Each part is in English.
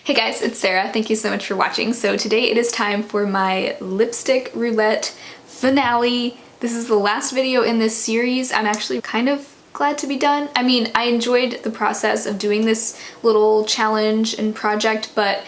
Hey guys, it's Sarah. Thank you so much for watching. So today it is time for my lipstick roulette finale. This is the last video in this series. I'm actually kind of glad to be done. I mean, I enjoyed the process of doing this little challenge and project, but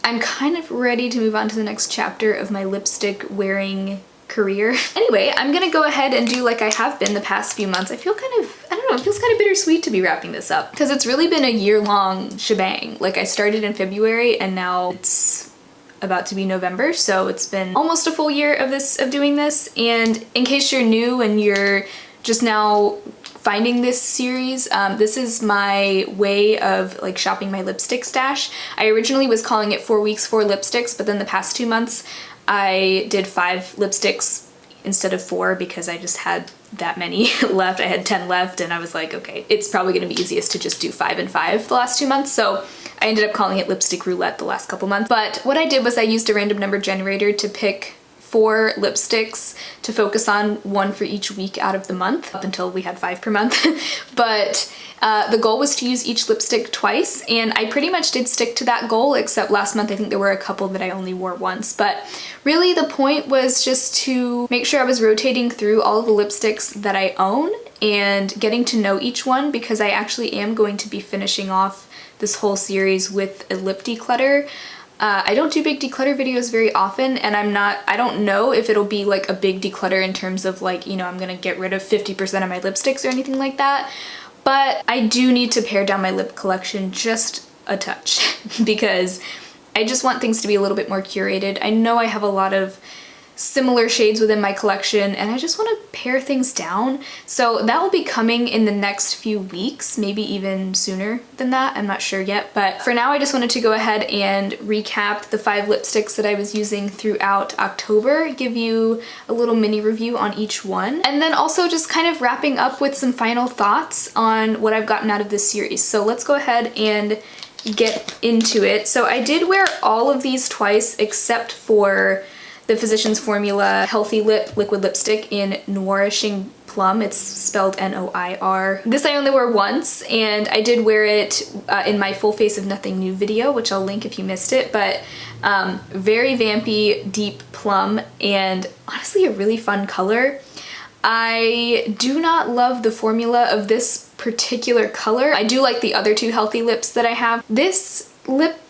I'm kind of ready to move on to the next chapter of my lipstick wearing career. Anyway, I'm gonna go ahead and do like I have been the past few months. I feel kind of, I don't know, it feels kind of bittersweet to be wrapping this up because it's really been a year-long shebang. Like I started in February and now it's about to be November, so it's been almost a full year of doing this. And in case you're new and you're just now finding this series, this is my way of like shopping my lipstick stash. I originally was calling it 4 weeks, 4 lipsticks, but then the past 2 months I did 5 lipsticks instead of 4 because I just had that many left. I had 10 left and I was like, okay, it's probably gonna be easiest to just do 5 and 5 the last 2 months. So I ended up calling it lipstick roulette the last couple months. But what I did was I used a random number generator to pick 4 lipsticks to focus on, 1 for each week out of the month, up until we had 5 per month. But the goal was to use each lipstick twice, and I pretty much did stick to that goal, except last month I think there were a couple that I only wore once. But really the point was just to make sure I was rotating through all of the lipsticks that I own and getting to know each one, because I actually am going to be finishing off this whole series with a lip declutter. I don't do big declutter videos very often, and I don't know if it'll be like a big declutter in terms of like, you know, I'm gonna get rid of 50% of my lipsticks or anything like that. But I do need to pare down my lip collection just a touch because I just want things to be a little bit more curated. I know I have a lot of similar shades within my collection and I just want to pare things down. So that will be coming in the next few weeks, maybe even sooner than that, I'm not sure yet. But for now I just wanted to go ahead and recap the 5 lipsticks that I was using throughout October, give you a little mini review on each one, and then also just kind of wrapping up with some final thoughts on what I've gotten out of this series. So let's go ahead and get into it. So I did wear all of these twice except for the Physicians Formula Healthy Lip Liquid Lipstick in Noir-ishing Plum. It's spelled N-O-I-R. This I only wore once, and I did wear it in my Full Face of Nothing New video, which I'll link if you missed it, but very vampy, deep plum, and honestly a really fun color. I do not love the formula of this particular color. I do like the other 2 healthy lips that I have. This lip,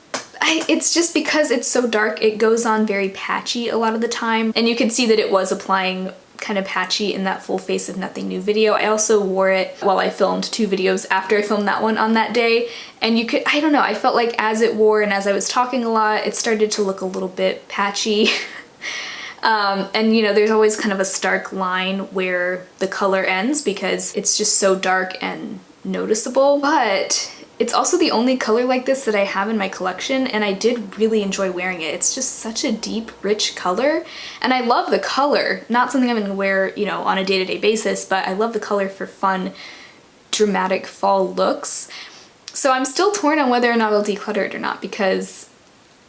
it's just because it's so dark, it goes on very patchy a lot of the time, and you can see that it was applying kind of patchy in that Full Face of Nothing New video. I also wore it while I filmed 2 videos after I filmed that one on that day, and you could, I don't know, I felt like as it wore and as I was talking a lot, it started to look a little bit patchy. And you know, there's always kind of a stark line where the color ends because it's just so dark and noticeable, but it's also the only color like this that I have in my collection, and I did really enjoy wearing it. It's just such a deep, rich color, and I love the color. Not something I'm gonna wear, you know, on a day-to-day basis, but I love the color for fun, dramatic fall looks. So I'm still torn on whether or not I'll declutter it or not, because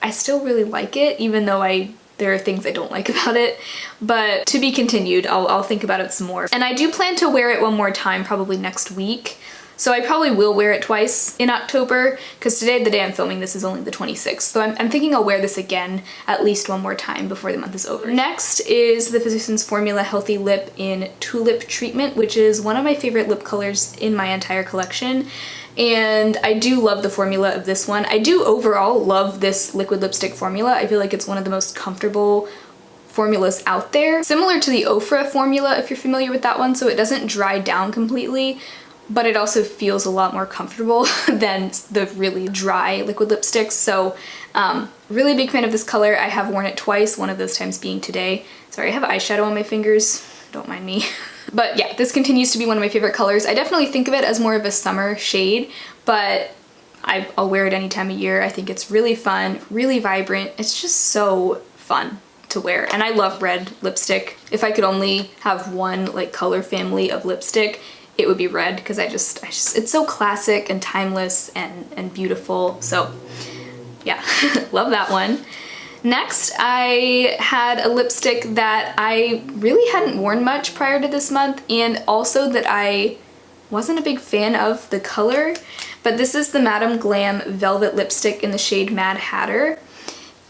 I still really like it, even though there are things I don't like about it, but to be continued. I'll think about it some more. And I do plan to wear it one more time, probably next week. So I probably will wear it twice in October, because today, the day I'm filming this, is only the 26th. So I'm thinking I'll wear this again at least one more time before the month is over. Next is the Physicians Formula Healthy Lip in Tulip Treatment, which is one of my favorite lip colors in my entire collection. And I do love the formula of this one. I do overall love this liquid lipstick formula. I feel like it's one of the most comfortable formulas out there. Similar to the Ofra formula, if you're familiar with that one, so it doesn't dry down completely, but it also feels a lot more comfortable than the really dry liquid lipsticks. So really big fan of this color. I have worn it twice, one of those times being today. Sorry, I have eyeshadow on my fingers, don't mind me. But yeah, this continues to be one of my favorite colors. I definitely think of it as more of a summer shade, but I'll wear it any time of year. I think it's really fun, really vibrant. It's just so fun to wear. And I love red lipstick. If I could only have one like color family of lipstick, it would be red, because I just it's so classic and timeless and beautiful. So yeah, love that one. Next, I had a lipstick that I really hadn't worn much prior to this month, and also that I wasn't a big fan of the color, But this is the Madame Glam Velvet Lipstick in the shade Madhatter.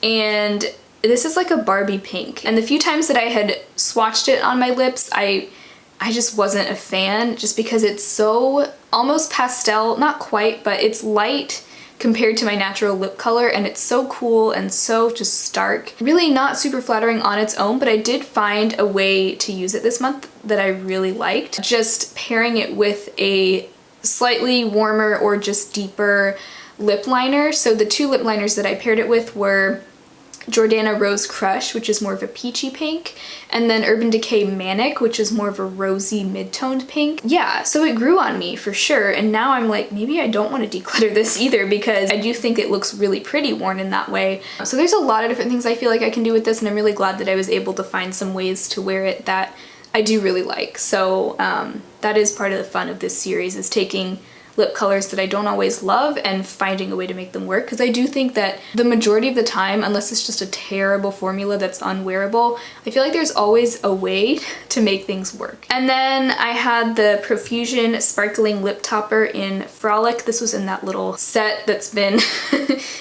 And this is like a Barbie pink. And the few times that I had swatched it on my lips, I just wasn't a fan, just because it's so almost pastel, not quite, but it's light compared to my natural lip color, and it's so cool and so just stark. Really not super flattering on its own, but I did find a way to use it this month that I really liked. Just pairing it with a slightly warmer or just deeper lip liner. So the two lip liners that I paired it with were Jordana Rose Crush, which is more of a peachy pink, and then Urban Decay Manic, which is more of a rosy mid-toned pink. Yeah, so it grew on me for sure, and now I'm like, maybe I don't want to declutter this either, because I do think it looks really pretty worn in that way. So there's a lot of different things I feel like I can do with this, and I'm really glad that I was able to find some ways to wear it that I do really like. So that is part of the fun of this series, is taking lip colors that I don't always love and finding a way to make them work, because I do think that the majority of the time, unless it's just a terrible formula that's unwearable, I feel like there's always a way to make things work. And then I had the Profusion Sparkling Lip Topper in Frolic. This was in that little set that's been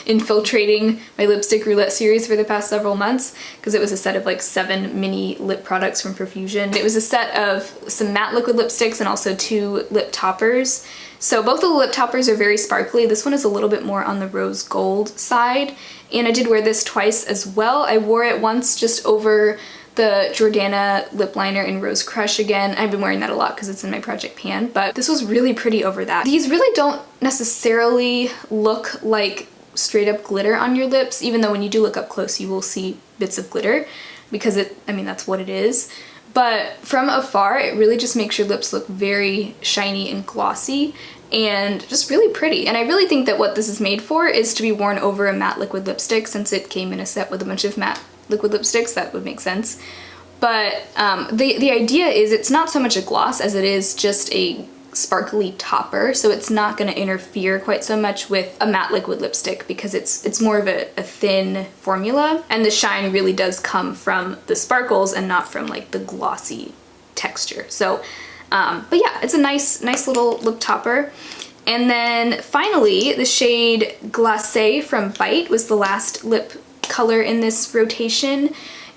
infiltrating my lipstick roulette series for the past several months, because it was a set of like 7 mini lip products from Profusion. It was a set of some matte liquid lipsticks and also 2 lip toppers. So both of the lip toppers are very sparkly. This one is a little bit more on the rose gold side, and I did wear this twice as well. I wore it once just over the Jordana lip liner in Rose Crush again. I've been wearing that a lot because it's in my project pan, but this was really pretty over that. These really don't necessarily look like straight up glitter on your lips, even though when you do look up close you will see bits of glitter, because I mean that's what it is. But from afar, it really just makes your lips look very shiny and glossy and just really pretty. And I really think that what this is made for is to be worn over a matte liquid lipstick. Since it came in a set with a bunch of matte liquid lipsticks, that would make sense. But the idea is it's not so much a gloss as it is just a sparkly topper, so it's not going to interfere quite so much with a matte liquid lipstick, because it's more of a thin formula, and the shine really does come from the sparkles and not from like the glossy texture. So but yeah, it's a nice little lip topper. And then finally, the shade Glacé from Bite was the last lip color in this rotation.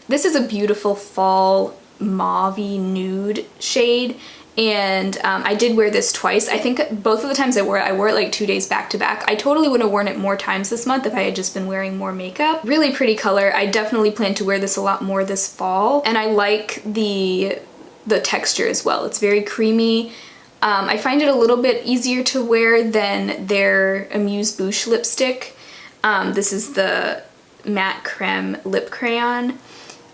This is a beautiful fall mauve-y nude shade, and I did wear this twice. I think both of the times I wore it like 2 days back to back. I totally would have worn it more times this month if I had just been wearing more makeup. Really pretty color. I definitely plan to wear this a lot more this fall, and I like the texture as well. It's very creamy. I find it a little bit easier to wear than their Amuse Bouche lipstick. This is the Matte Creme Lip Crayon.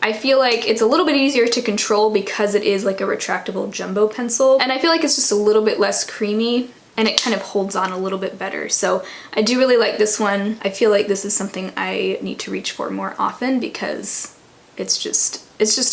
I feel like it's a little bit easier to control because it is like a retractable jumbo pencil, and I feel like it's just a little bit less creamy and it kind of holds on a little bit better. So I do really like this one. I feel like this is something I need to reach for more often because it's just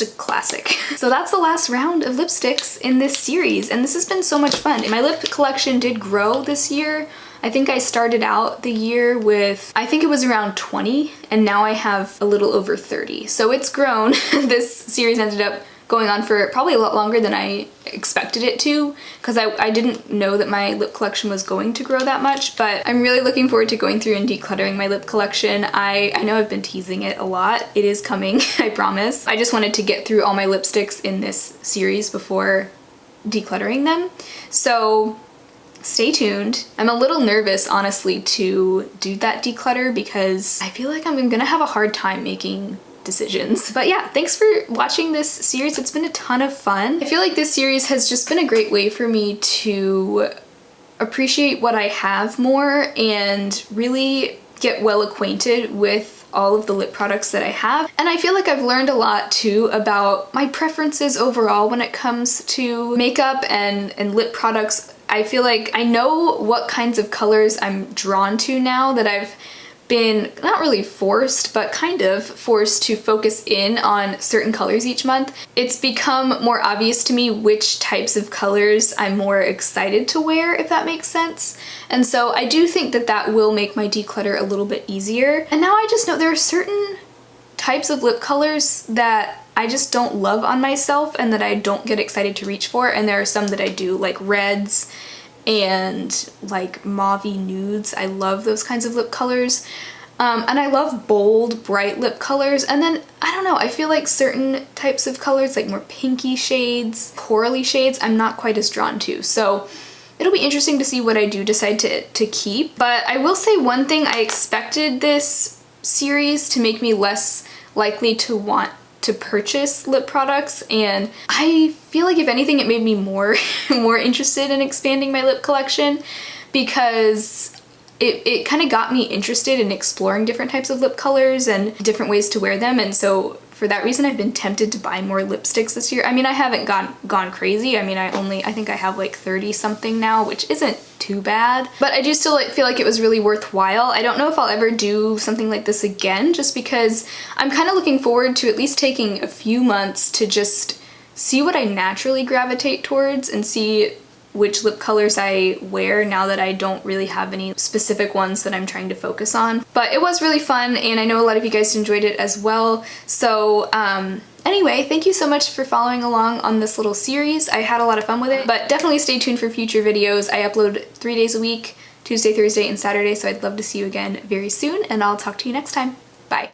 a classic. So that's the last round of lipsticks in this series, and this has been so much fun. My lip collection did grow this year. I think I started out the year with, I think it was around 20, and now I have a little over 30. So it's grown. This series ended up going on for probably a lot longer than I expected it to, because I didn't know that my lip collection was going to grow that much, but I'm really looking forward to going through and decluttering my lip collection. I know I've been teasing it a lot. It is coming, I promise. I just wanted to get through all my lipsticks in this series before decluttering them. So stay tuned. I'm a little nervous, honestly, to do that declutter because I feel like I'm gonna have a hard time making decisions. But yeah, thanks for watching this series. It's been a ton of fun. I feel like this series has just been a great way for me to appreciate what I have more and really get well acquainted with all of the lip products that I have. And I feel like I've learned a lot too about my preferences overall when it comes to makeup and lip products. I feel like I know what kinds of colors I'm drawn to now that I've been not really forced, but kind of forced to focus in on certain colors each month. It's become more obvious to me which types of colors I'm more excited to wear, if that makes sense. And so I do think that that will make my declutter a little bit easier. And now I just know there are certain types of lip colors that I just don't love on myself and that I don't get excited to reach for, and there are some that I do, like reds and like mauvey nudes. I love those kinds of lip colors. And I love bold, bright lip colors. And then, I don't know, I feel like certain types of colors, like more pinky shades, corally shades, I'm not quite as drawn to. So it'll be interesting to see what I do decide to keep. But I will say one thing, I expected this series to make me less likely to want to purchase lip products, and I feel like if anything it made me more interested in expanding my lip collection, because it kind of got me interested in exploring different types of lip colors and different ways to wear them. And so for that reason I've been tempted to buy more lipsticks this year. I mean, I haven't gone crazy. I mean, I think I have like 30 something now, which isn't too bad, but I do still like feel like it was really worthwhile. I don't know if I'll ever do something like this again, just because I'm kind of looking forward to at least taking a few months to just see what I naturally gravitate towards and see which lip colors I wear now that I don't really have any specific ones that I'm trying to focus on. But it was really fun, and I know a lot of you guys enjoyed it as well. So anyway, thank you so much for following along on this little series. I had a lot of fun with it, but definitely stay tuned for future videos. I upload 3 days a week, Tuesday, Thursday, and Saturday, so I'd love to see you again very soon, and I'll talk to you next time. Bye.